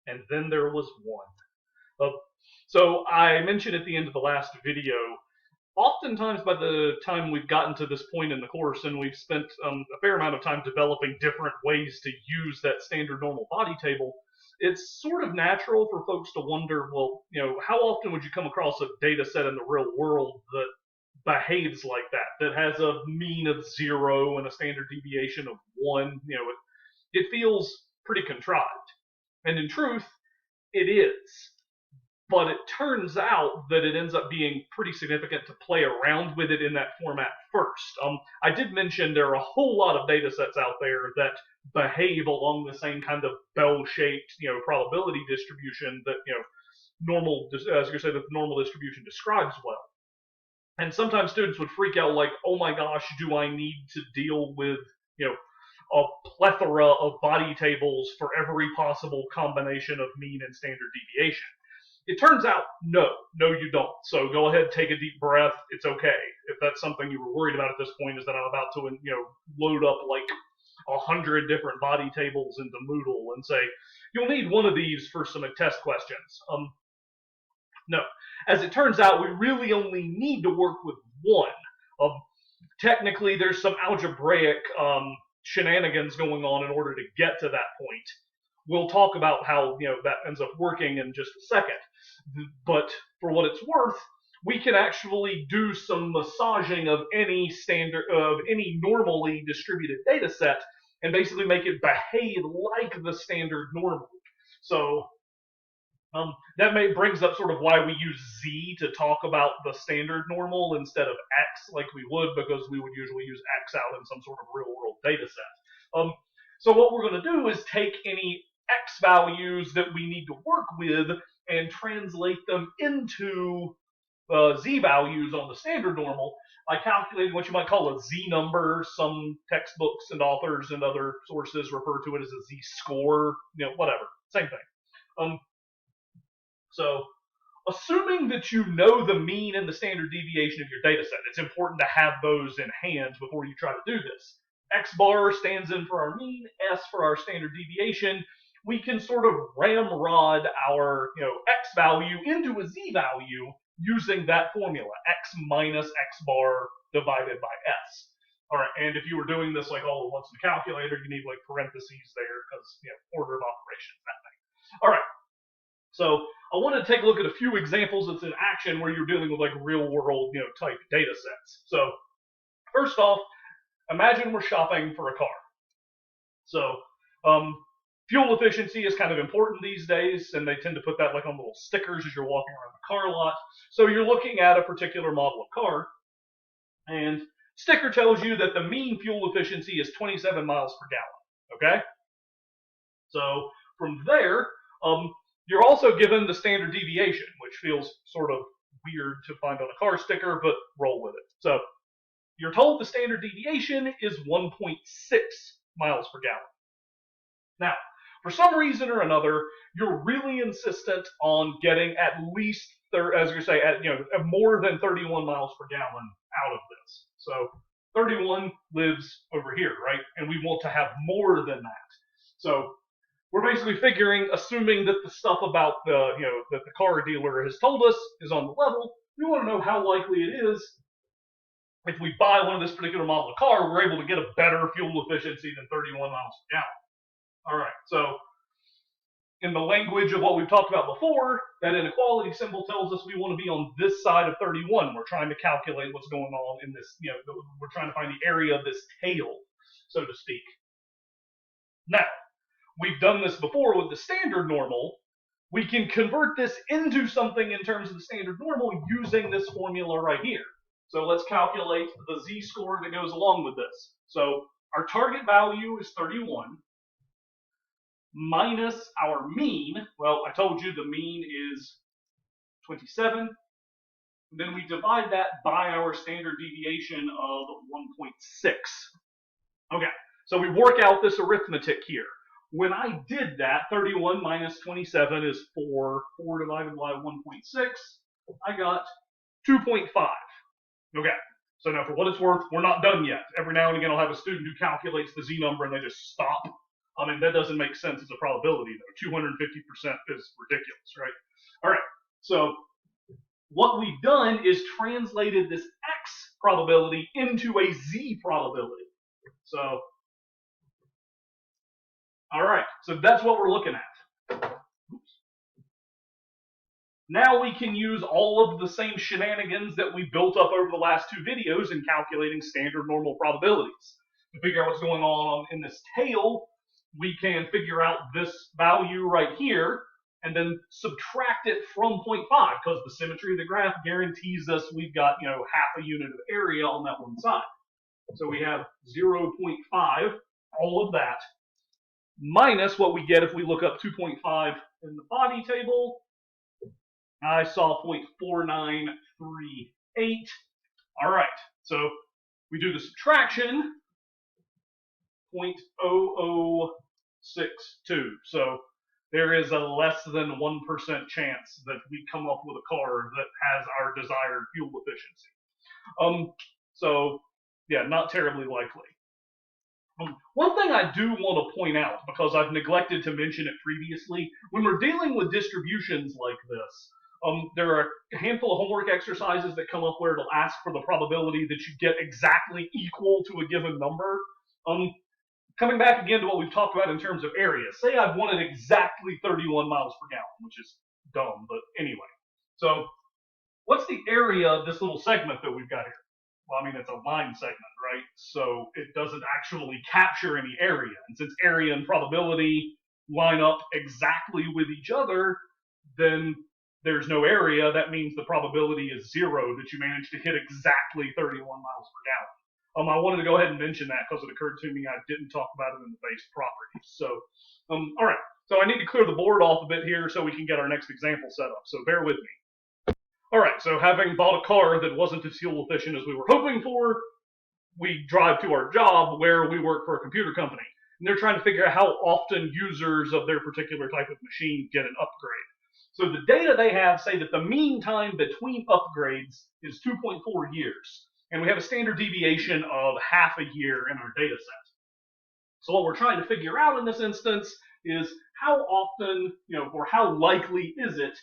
and then there was 1. So I mentioned at the end of the last video, oftentimes by the time we've gotten to this point in the course and we've spent a fair amount of time developing different ways to use that standard normal body table, it's sort of natural for folks to wonder, well, how often would you come across a data set in the real world that behaves like that has a mean of 0 and a standard deviation of 1? It feels pretty contrived. And in truth, it is. But it turns out that it ends up being pretty significant to play around with it in that format first. I did mention there are a whole lot of data sets out there that behave along the same kind of bell-shaped, probability distribution that, normal, as you say, that the normal distribution describes well. And sometimes students would freak out like, oh my gosh, do I need to deal with, a plethora of body tables for every possible combination of mean and standard deviation? It turns out, no, you don't. So go ahead, take a deep breath. It's okay. If that's something you were worried about at this point, is that I'm about to, load up like 100 different body tables into Moodle and say, you'll need one of these for some test questions. No. As it turns out, we really only need to work with 1. Technically, there's some algebraic shenanigans going on in order to get to that point. We'll talk about how that ends up working in just a second. But for what it's worth, we can actually do some massaging of any normally distributed data set and basically make it behave like the standard normal. So that brings up sort of why we use Z to talk about the standard normal instead of X like we would, because we would usually use X out in some sort of real world data set. So what we're going to do is take any X values that we need to work with and translate them into Z values on the standard normal by calculating what you might call a Z number. Some textbooks and authors and other sources refer to it as a Z score, whatever, same thing. So assuming that you know the mean and the standard deviation of your data set, it's important to have those in hand before you try to do this. X bar stands in for our mean, S for our standard deviation. We can sort of ramrod our X value into a Z value using that formula, X minus X bar divided by S. All right, and if you were doing this like all at once in the calculator, you need like parentheses there because order of operations, that thing. All right, so I wanted to take a look at a few examples that's in action where you're dealing with like real world type data sets. So first off, imagine we're shopping for a car. So fuel efficiency is kind of important these days, and they tend to put that like on little stickers as you're walking around the car lot. So you're looking at a particular model of car, and sticker tells you that the mean fuel efficiency is 27 miles per gallon. Okay? So from there, you're also given the standard deviation, which feels sort of weird to find on a car sticker, but roll with it. So you're told the standard deviation is 1.6 miles per gallon. Now, for some reason or another, you're really insistent on getting at least, as you say, more than 31 miles per gallon out of this. So 31 lives over here, right? And we want to have more than that. So we're basically assuming that the stuff about that the car dealer has told us is on the level. We want to know how likely it is if we buy one of this particular model of car, we're able to get a better fuel efficiency than 31 miles per gallon. All right, so in the language of what we've talked about before, that inequality symbol tells us we want to be on this side of 31. We're trying to calculate what's going on in this, we're trying to find the area of this tail, so to speak. Now, we've done this before with the standard normal. We can convert this into something in terms of the standard normal using this formula right here. So let's calculate the z-score that goes along with this. So our target value is 31 minus our mean. Well, I told you the mean is 27. Then we divide that by our standard deviation of 1.6. Okay, so we work out this arithmetic here. When I did that, 31 minus 27 is 4. 4 divided by 1.6, I got 2.5. Okay, so now for what it's worth, we're not done yet. Every now and again I'll have a student who calculates the z number and they just stop. I mean, that doesn't make sense as a probability, though. 250% is ridiculous, right? All right, so what we've done is translated this X probability into a Z probability. So, all right, so that's what we're looking at. Oops. Now we can use all of the same shenanigans that we built up over the last two videos in calculating standard normal probabilities. To figure out what's going on in this tail, we can figure out this value right here and then subtract it from 0.5 because the symmetry of the graph guarantees us we've got, half a unit of area on that one side. So we have 0.5, all of that, minus what we get if we look up 2.5 in the body table. I saw 0.4938. All right, so we do the subtraction, 0.0062. So there is a less than 1% chance that we come up with a car that has our desired fuel efficiency. So yeah, not terribly likely. One thing I do want to point out, because I've neglected to mention it previously, when we're dealing with distributions like this, there are a handful of homework exercises that come up where it'll ask for the probability that you get exactly equal to a given number. Coming back again to what we've talked about in terms of area, say I've wanted exactly 31 miles per gallon, which is dumb, but anyway. So what's the area of this little segment that we've got here? Well, I mean, it's a line segment, right? So it doesn't actually capture any area. And since area and probability line up exactly with each other, then there's no area. That means the probability is 0 that you manage to hit exactly 31 miles per gallon. I wanted to go ahead and mention that because it occurred to me I didn't talk about it in the base properties. So, all right. So I need to clear the board off a bit here so we can get our next example set up. So bear with me. All right. So having bought a car that wasn't as fuel efficient as we were hoping for, we drive to our job where we work for a computer company. And they're trying to figure out how often users of their particular type of machine get an upgrade. So the data they have say that the mean time between upgrades is 2.4 years. And we have a standard deviation of half a year in our data set. So what we're trying to figure out in this instance is how often, or how likely is it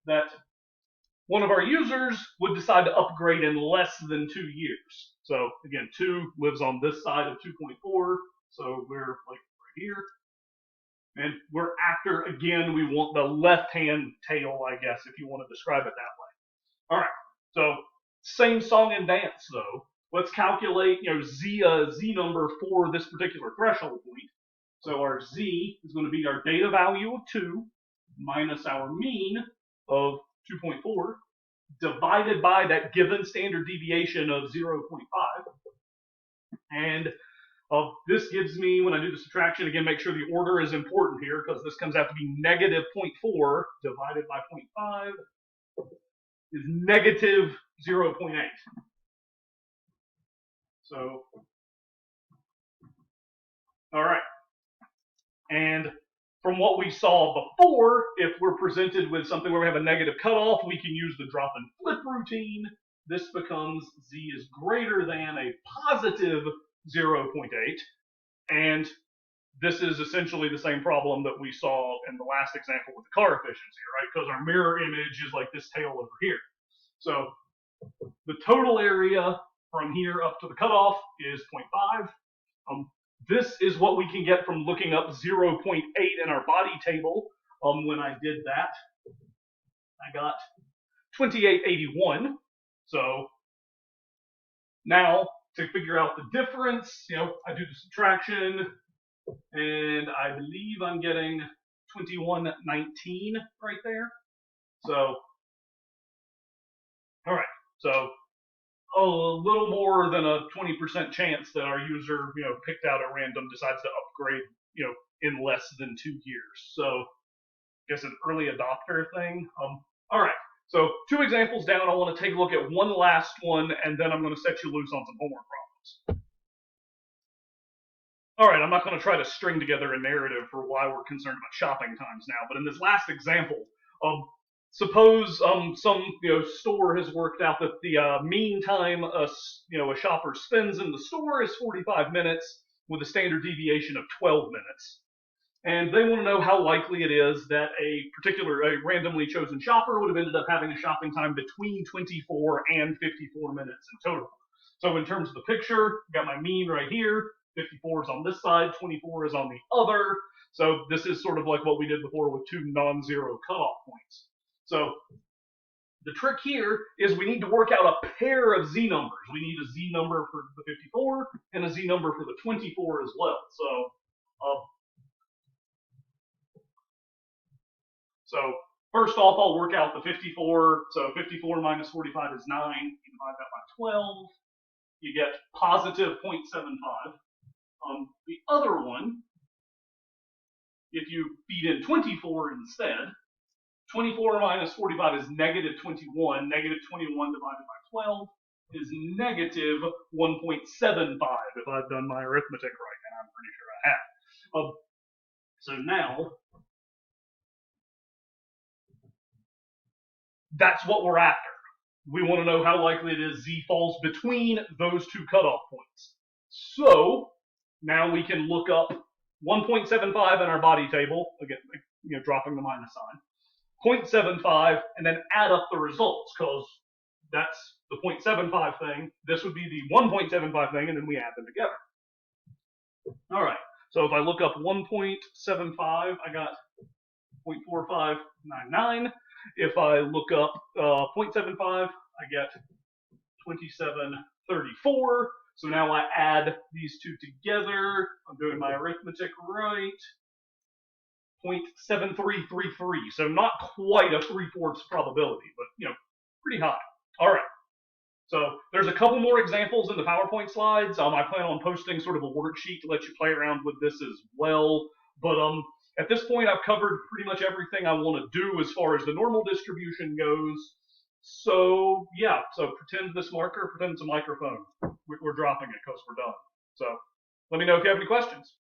that one of our users would decide to upgrade in less than 2 years. So again, 2 lives on this side of 2.4, so we're like right here. And we're after, again, we want the left-hand tail, I guess, if you want to describe it that way. All right, so same song and dance, though. Let's calculate, Z number for this particular threshold point. So our Z is going to be our data value of 2 minus our mean of 2.4 divided by that given standard deviation of 0.5. And this gives me, when I do the subtraction, again, make sure the order is important here because this comes out to be negative 0.4 divided by 0.5 is negative 0.8. So, all right. And from what we saw before, if we're presented with something where we have a negative cutoff, we can use the drop and flip routine. This becomes Z is greater than a positive 0.8. And this is essentially the same problem that we saw in the last example with the car efficiency, right? Because our mirror image is like this tail over here. So the total area from here up to the cutoff is 0.5. This is what we can get from looking up 0.8 in our body table. When I did that, I got 2881. So now to figure out the difference, I do the subtraction, and I believe I'm getting 2119 right there. So, all right. So a little more than a 20% chance that our user, picked out at random decides to upgrade, in less than 2 years. So I guess an early adopter thing. All right. So 2 examples down. I want to take a look at one last one, and then I'm going to set you loose on some homework problems. All right, I'm not going to try to string together a narrative for why we're concerned about shopping times now, but in this last example, suppose some store has worked out that the mean time a shopper spends in the store is 45 minutes with a standard deviation of 12 minutes. And they want to know how likely it is that a randomly chosen shopper would have ended up having a shopping time between 24 and 54 minutes in total. So in terms of the picture, got my mean right here. 54 is on this side, 24 is on the other. So this is sort of like what we did before with two non-zero cutoff points. So the trick here is we need to work out a pair of z numbers. We need a z number for the 54 and a z number for the 24 as well. So first off, I'll work out the 54. So 54 minus 45 is 9. You divide that by 12. You get positive 0.75. The other one, if you feed in 24 instead, 24 minus 45 is negative 21. Negative 21 divided by 12 is negative 1.75, if I've done my arithmetic right, and I'm pretty sure I have. So now, that's what we're after. We want to know how likely it is z falls between those two cutoff points. So now we can look up 1.75 in our body table, again, dropping the minus sign, 0.75, and then add up the results, because that's the 0.75 thing. This would be the 1.75 thing, and then we add them together. All right, so if I look up 1.75, I got 0.4599. If I look up 0.75, I get 2734. So now I add these two together. I'm doing my arithmetic right. 0.7333. So not quite a 3/4 probability, but pretty high. All right. So there's a couple more examples in the PowerPoint slides. I plan on posting sort of a worksheet to let you play around with this as well. But at this point, I've covered pretty much everything I want to do as far as the normal distribution goes. So yeah, so pretend this marker, pretend it's a microphone. We're dropping it because we're done. So let me know if you have any questions.